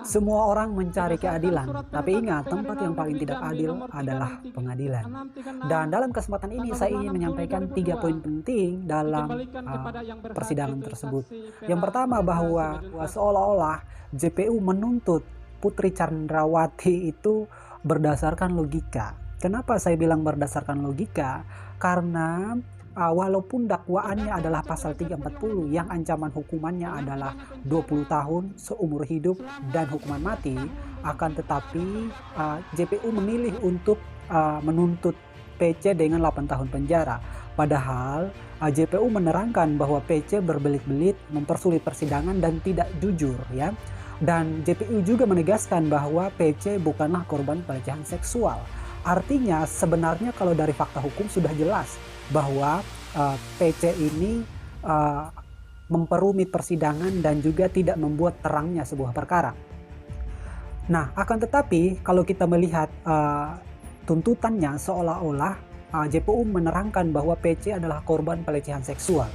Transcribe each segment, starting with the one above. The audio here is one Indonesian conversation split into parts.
Semua orang mencari keadilan, tapi ingat tempat yang paling tidak adil adalah pengadilan. Dan dalam kesempatan ini saya ingin menyampaikan 3 poin penting dalam persidangan tersebut. Yang pertama bahwa seolah-olah JPU menuntut Putri Chandrawati itu berdasarkan logika. Kenapa saya bilang berdasarkan logika? Karena walaupun dakwaannya adalah pasal 340 yang ancaman hukumannya adalah 20 tahun seumur hidup dan hukuman mati, akan tetapi JPU memilih untuk menuntut PC dengan 8 tahun penjara. Padahal JPU menerangkan bahwa PC berbelit-belit, mempersulit persidangan dan tidak jujur ya. Dan JPU juga menegaskan bahwa PC bukanlah korban pelecehan seksual. Artinya sebenarnya kalau dari fakta hukum sudah jelas bahwa PC ini memperumit persidangan dan juga tidak membuat terangnya sebuah perkara. Nah, akan tetapi kalau kita melihat tuntutannya seolah-olah JPU menerangkan bahwa PC adalah korban pelecehan seksual.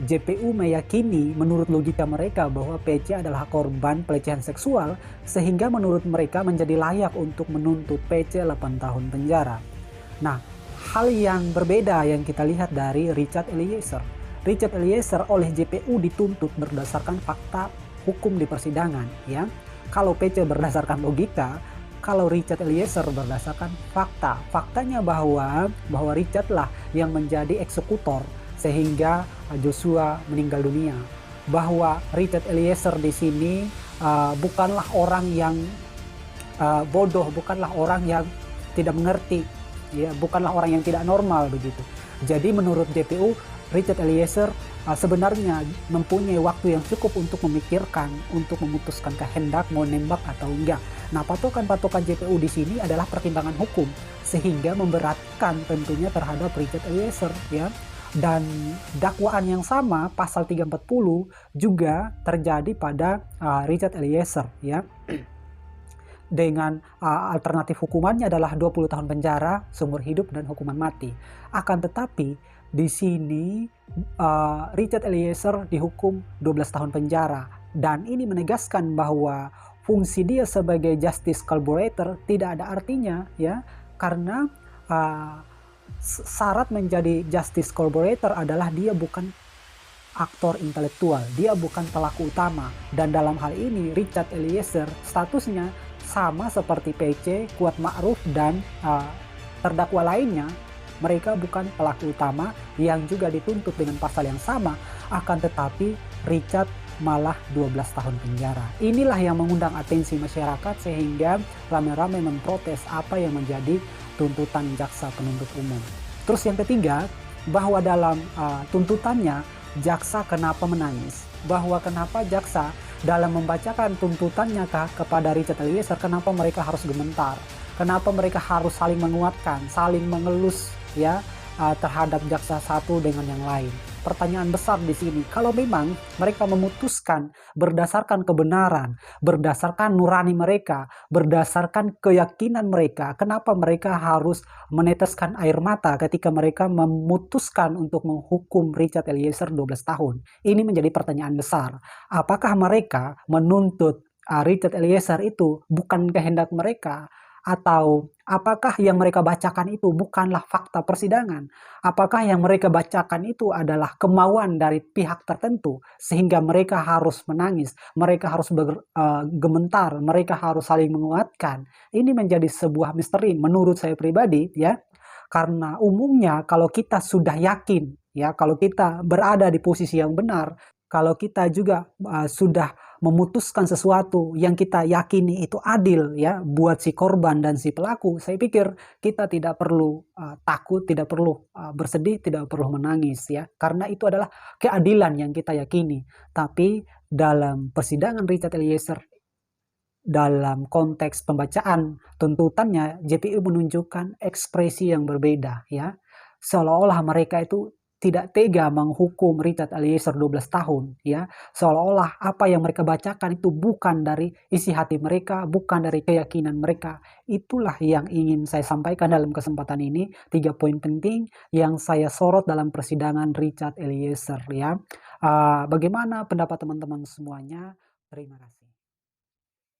JPU meyakini menurut logika mereka bahwa PC adalah korban pelecehan seksual sehingga menurut mereka menjadi layak untuk menuntut PC 8 tahun penjara. Nah, hal yang berbeda yang kita lihat dari Richard Eliezer. Richard Eliezer oleh JPU dituntut berdasarkan fakta hukum di persidangan ya. Kalau PC berdasarkan logika, kalau Richard Eliezer berdasarkan fakta. Faktanya bahwa Richard lah yang menjadi eksekutor sehingga Joshua meninggal dunia. Bahwa Richard Eliezer di sini bukanlah orang yang bodoh, bukanlah orang yang tidak mengerti, ya, bukanlah orang yang tidak normal begitu. Jadi menurut JPU, Richard Eliezer sebenarnya mempunyai waktu yang cukup untuk memikirkan, untuk memutuskan kehendak mau nembak atau enggak. Nah, patokan-patokan JPU di sini adalah pertimbangan hukum sehingga memberatkan tentunya terhadap Richard Eliezer ya. Dan dakwaan yang sama pasal 340 juga terjadi pada Richard Eliezer ya. Dengan alternatif hukumannya adalah 20 tahun penjara, seumur hidup dan hukuman mati. Akan tetapi di sini Richard Eliezer dihukum 12 tahun penjara dan ini menegaskan bahwa fungsi dia sebagai justice collaborator tidak ada artinya ya, karena syarat menjadi justice collaborator adalah dia bukan aktor intelektual, dia bukan pelaku utama. Dan dalam hal ini Richard Eliezer statusnya sama seperti PC, Kuat Ma'ruf dan terdakwa lainnya. Mereka bukan pelaku utama yang juga dituntut dengan pasal yang sama, akan tetapi Richard malah 12 tahun penjara. Inilah yang mengundang atensi masyarakat sehingga rame-rame memprotes apa yang menjadi tuntutan jaksa penuntut umum. Terus yang ketiga, bahwa dalam tuntutannya jaksa kenapa menangis? Bahwa kenapa jaksa dalam membacakan tuntutannya kepada Richard Eliezer, kenapa mereka harus gemetar? Kenapa mereka harus saling menguatkan, saling mengelus ya terhadap jaksa satu dengan yang lain? Pertanyaan besar di sini, kalau memang mereka memutuskan berdasarkan kebenaran, berdasarkan nurani mereka, berdasarkan keyakinan mereka, kenapa mereka harus meneteskan air mata ketika mereka memutuskan untuk menghukum Richard Eliezer 12 tahun? Ini menjadi pertanyaan besar. Apakah mereka menuntut Richard Eliezer itu bukan kehendak mereka? Atau apakah yang mereka bacakan itu bukanlah fakta persidangan? Apakah yang mereka bacakan itu adalah kemauan dari pihak tertentu sehingga mereka harus menangis, mereka harus gementar, mereka harus saling menguatkan? Ini menjadi sebuah misteri menurut saya pribadi ya. Karena umumnya kalau kita sudah yakin ya, kalau kita berada di posisi yang benar, kalau kita juga sudah memutuskan sesuatu yang kita yakini itu adil ya buat si korban dan si pelaku, saya pikir kita tidak perlu takut, tidak perlu bersedih, tidak perlu menangis ya, karena itu adalah keadilan yang kita yakini. Tapi dalam persidangan Richard Eliezer, dalam konteks pembacaan tuntutannya, JPU menunjukkan ekspresi yang berbeda ya, seolah-olah mereka itu tidak tega menghukum Richard Eliezer 12 tahun ya, seolah-olah apa yang mereka bacakan itu bukan dari isi hati mereka, bukan dari keyakinan mereka. Itulah yang ingin saya sampaikan dalam kesempatan ini, 3 poin penting yang saya sorot dalam persidangan Richard Eliezer ya. Bagaimana pendapat teman-teman semuanya? Terima kasih.